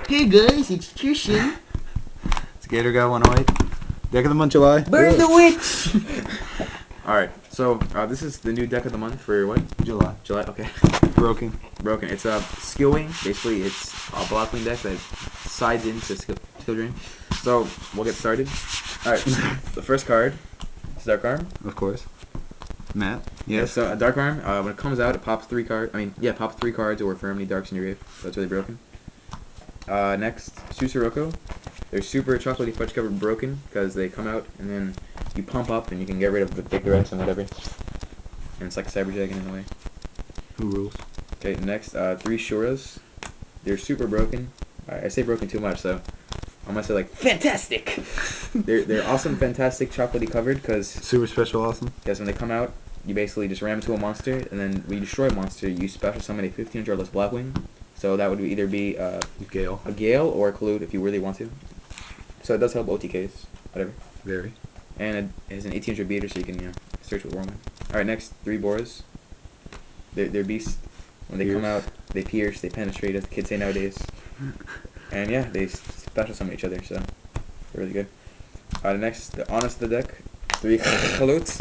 Hey guys, it's Trishan. It's Gator Guy 108. Deck of the month, July. Burn the witch! Alright, so this is the new deck of the month for what? July. July, okay. Broken. Broken. It's a skill wing. Basically, it's a block wing deck that sides into skill drain. So, we'll get started. Alright, the first card is Dark Arm. Of course. Matt? Yeah, Yes. so Dark Arm, when it comes out, it pops 3 cards. Pops 3 cards or for how many darks in your grave. So it's really broken. Next, Susuroko. They're super chocolatey fudge covered broken because they come out and then you pump up and you can get rid of the big threats and whatever. And it's like a Cyber Dragon in a way. Who rules? Okay, next, 3 Shuras. They're super broken. I say broken too much, so I'm gonna say like fantastic. they're awesome, fantastic, chocolatey covered because Super special awesome. when they come out, you basically just ram into a monster and then when you destroy a monster, you special summon a 15 or less Blackwing. So that would either be Gale. a Gale or a Collude if you really want to. So it does help OTKs, whatever. Very. And it has an 1800 beater, so you can search with Whirlwind. Alright, next, 3 Boras. They're beasts. When they come out, they pierce, they penetrate, as the kids say nowadays. And yeah, they special summon each other, so they're really good. Next, the honest of the deck, 3 Kalutes.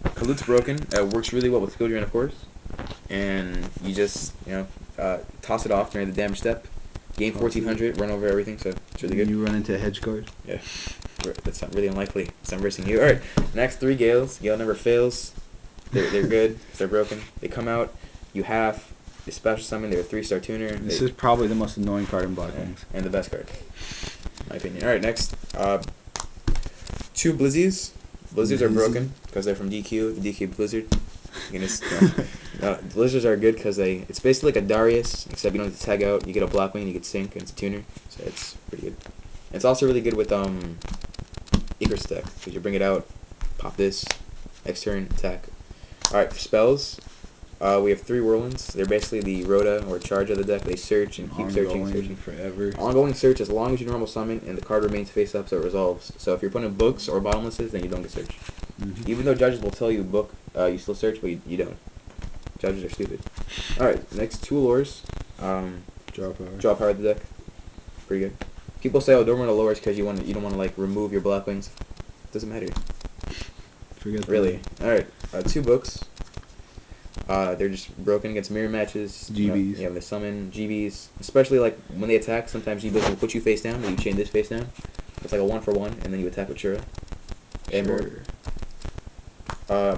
Kalute's broken. Works really well with Skill Drain, of course. And you just, toss it off during the damage step. Gain 1400, run over everything, so it's really good. You run into a hedge guard. Yeah, that's not really unlikely. So I'm versing you. Alright, next 3 Gales. Gale never fails. They're good. They're broken. They come out. You have the special summon. They're a 3-star tuner. This is probably the most annoying card in Black Wings. And the best card, in my opinion. Alright, next 2 Blizzies. Blizzards are broken because they're from DQ. The DQ Blizzard. You can just, Blizzards are good because it's basically like a Darius, except you don't have to tag out. You get a Blackwing, and you get Sync, and it's a tuner, so it's pretty good. And it's also really good with Icarus deck because you bring it out, pop this, next turn attack. All right, for spells, we have 3 Whirlwinds. They're basically the Rhoda or Charge of the deck. They search and keep searching forever. Ongoing search as long as you normal summon and the card remains face up, so it resolves. So if you're putting books or bottomlesses, then you don't get search. Even though judges will tell you book, you still search, but you don't. Judges are stupid. Alright, next 2 lures. Draw power of the deck. Pretty good. People say, oh, don't run a lures because you don't want to like remove your Blackwings. Doesn't matter. Forget really. Alright, 2 books. They're just broken against mirror matches. GBs. They summon GBs. Especially like when they attack, sometimes GBs will put you face down, but you chain this face down. It's like a 1-for-1, and then you attack with Shura.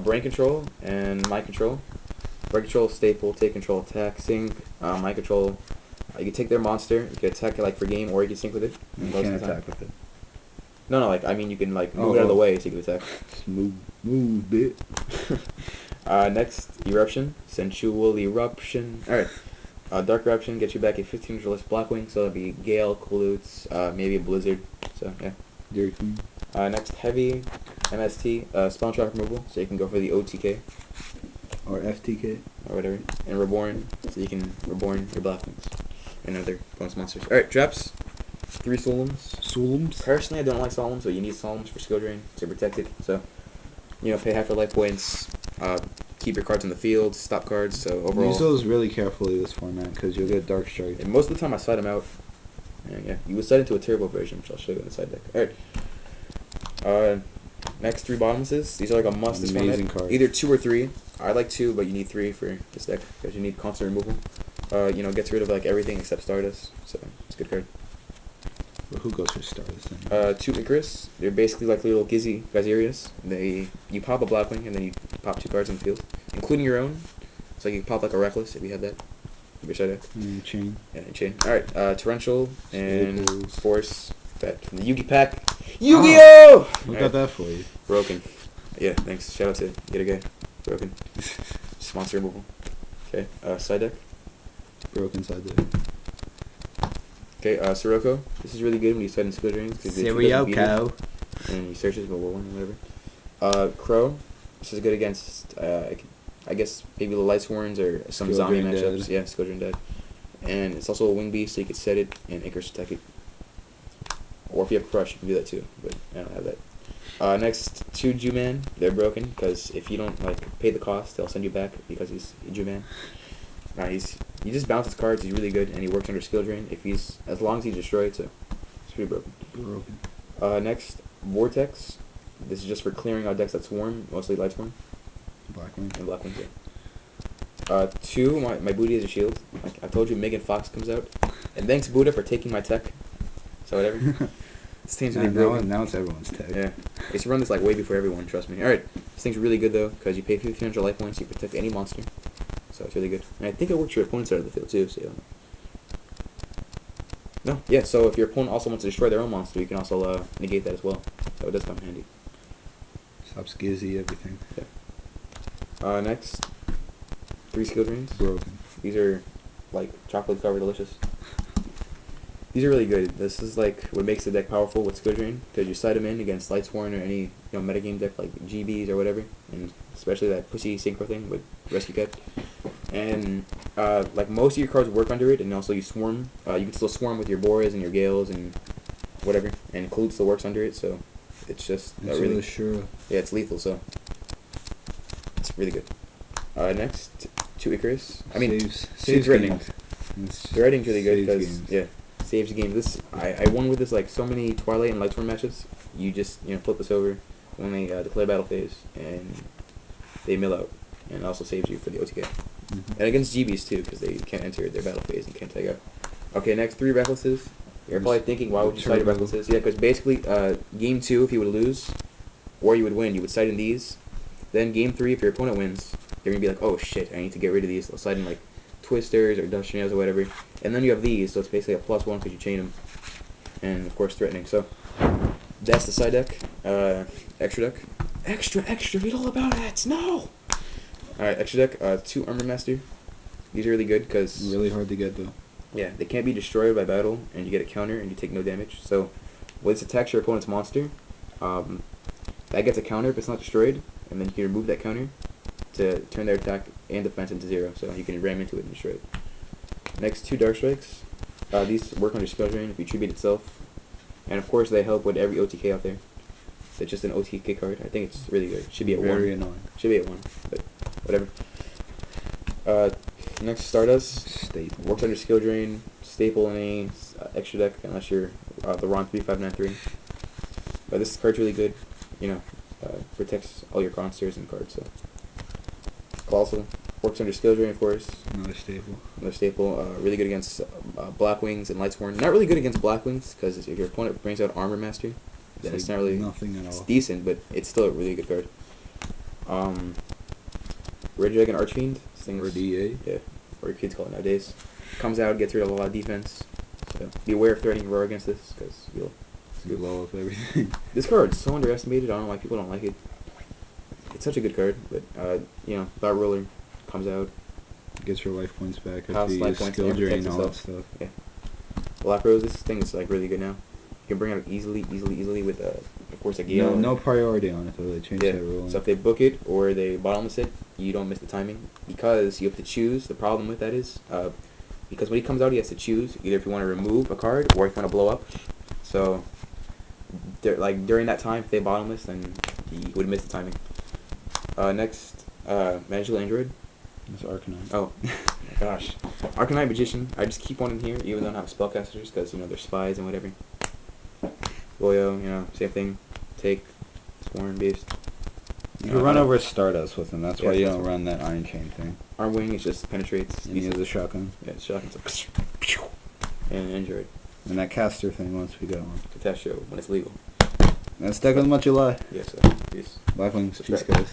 Brain control and mind control. Brain control, staple, take control, attack, sync. Mind control, you can take their monster, you can attack it like for game, or you can sync with it. You can't attack with it. No, like I mean you can like move it out of the way so you can attack. Move, bit. Next, eruption, sensual eruption. All right, dark eruption gets you back a 15 or less Blackwing, so that'll be Gale, Kalutes, maybe a Blizzard. So yeah. Very cool. Next, heavy MST, spell trap removal, so you can go for the OTK. Or FTK. Or whatever. And Reborn, so you can Reborn your Blackwings and other bonus monsters. Alright, traps. 3 Solemns. Personally, I don't like Solemns, but you need Solemns for skill drain to protect it. So, pay half your life points, keep your cards on the field, stop cards, so overall. Use those really carefully this format, because you'll get Dark Strike. And most of the time I side them out. And yeah, you would side into a turbo version, which I'll show you in the side deck. Alright. Next 3 bottomlesses. These are like a must this format. Card. Either 2 or 3. I like 2, but you need 3 for this deck because you need constant removal. Gets rid of like everything except Stardust, so it's a good card. Well, who goes for Stardust then? 2 Icarus. They're basically like little Gazerius. You pop a Blackwing and then you pop 2 cards in the field, including your own. So you can pop like a Reckless if you have that. Your side deck. Chain. Yeah, chain. Alright, Torrential and Force. That from the Yugi pack. Yu-Gi-Oh! Look at that for you. Broken. Yeah, thanks. Shout out to Get a Guy. Broken. Just monster removal. Okay, side deck. Broken side deck. Okay, Sirocco. This is really good when you set in skill drains. Sirocco. And you search it, but whatever. Crow. This is good against, I guess, maybe the Light Sworns or some Skill zombie Drain matchups. Dead. Yeah, skill drain dead. And it's also a wing beast, so you could set it and Icarus attack it. Or if you have Crush, you can do that too, but I don't have that. Next, 2 Juman. They're broken, because if you don't pay the cost, they'll send you back because he's a Juman. Nah, he just bounces cards. He's really good, and he works under skill drain. As long as he's destroyed, so it's pretty broken. Next, Vortex. This is just for clearing out decks that swarm, mostly light swarm. Blackwing. And Blackwings, yeah. 2, my booty is a shield. Like I told you, Megan Fox comes out. And thanks, Buddha, for taking my tech. So whatever. This thing's really broken. Now it's everyone's tech. Yeah. I used to run this like way before everyone, trust me. Alright, this thing's really good though, because you pay 1,500 life points, you protect any monster. So it's really good. And I think it works your opponent's side of the field too, so yeah. No, yeah, so if your opponent also wants to destroy their own monster, you can also negate that as well. So it does come in handy. Stops Gizzy, everything. Yeah. Next, 3 skill drains. Broken. These are like chocolate covered delicious. These are really good. This is like what makes the deck powerful with skill drain, because you side them in against Lightsworn or any metagame deck like GBs or whatever, and especially that pussy synchro thing with Rescue Cat. And like most of your cards work under it, and also you swarm. You can still swarm with your Boras and your Gales and whatever, and Clute still works under it. So it's just really sure. Yeah, it's lethal. So it's really good. Next, 2 Icarus. I mean, saves threatening. Threatening's really good Saves because saves games. This I won with this like so many Twilight and Lightsworn matches. You just flip this over when they declare battle phase and they mill out, and it also saves you for the OTK. And against GBs too, because they can't enter their battle phase and can't tag out. Okay, next 3 Recklesses. You're probably thinking, why would you side Recklesses? Yeah, because basically, game 2, if you would lose, or you would win, you would side in these. Then game 3, if your opponent wins, you're gonna be like, oh shit, I need to get rid of these. I'll side in like Twisters or Dust Nails or whatever. And then you have these, so it's basically a +1 because you chain them. And of course, threatening. So that's the side deck. Extra deck. Extra, read all about it. No! Alright, extra deck. 2 Armor Master. These are really good because really hard to get though. Yeah, they can't be destroyed by battle, and you get a counter, and you take no damage. So when this attacks your opponent's monster, that gets a counter if it's not destroyed, and then you can remove that counter to turn their attack and defense into 0. So you can ram into it and destroy it. Next, 2 Dark Strikes. These work under Skill Drain if you tribute itself, and of course they help with every OTK out there. It's just an OTK card. I think it's really good. It should be at 1. Very annoying. Should be at 1, but whatever. Next, Stardust. Staple. Works under Skill Drain, staple in any extra deck unless you're the Ron 3593. But this card's really good. Protects all your monsters and cards. So Colossal. Works under Skill Drain, of course. Another staple. Another staple. Really good against Blackwings and Lightsworn. Not really good against Blackwings, because if your opponent brings out Armor Master, then it's not really nothing at all. It's decent, but it's still a really good card. Red Dragon Archfiend. Or DA. Yeah, or your kids call it nowadays. Comes out, gets rid of a lot of defense. So be aware of threatening Roar against this, because you'll blow up everything. This card's so underestimated. I don't know why people don't like it. It's such a good card, but Thought Roller comes out. Gets your life points back. Costs life points Skill and drain, protects all that itself. stuff. Yeah. Black Rose, this thing is like really good now. You can bring it out easily with of course a Gale. No priority on it though. They changed that rule. So if they book it or they bottomless it, you don't miss the timing, because you have to choose. The problem with that is because when he comes out, he has to choose either if you want to remove a card or if you want to blow up. So during that time, if they bottomless, then he would miss the timing. Next, Magical Android. It's Arcanine. Oh, my gosh. Arcanine Magician. I just keep one in here, even though I don't have spellcasters, because, they're spies and whatever. Goyo, same thing. Take, Sworn, Beast. You can run over Stardust with him. That's why you don't run that Iron Chain thing. Arm Wing, it just penetrates. And he has a shotgun. Yeah, it's shotgun. It's like, and Android. And that caster thing once we got one. Catastro, when it's legal. That's deck of the month July. Yeah, so, peace. Blackwings. Peace, guys.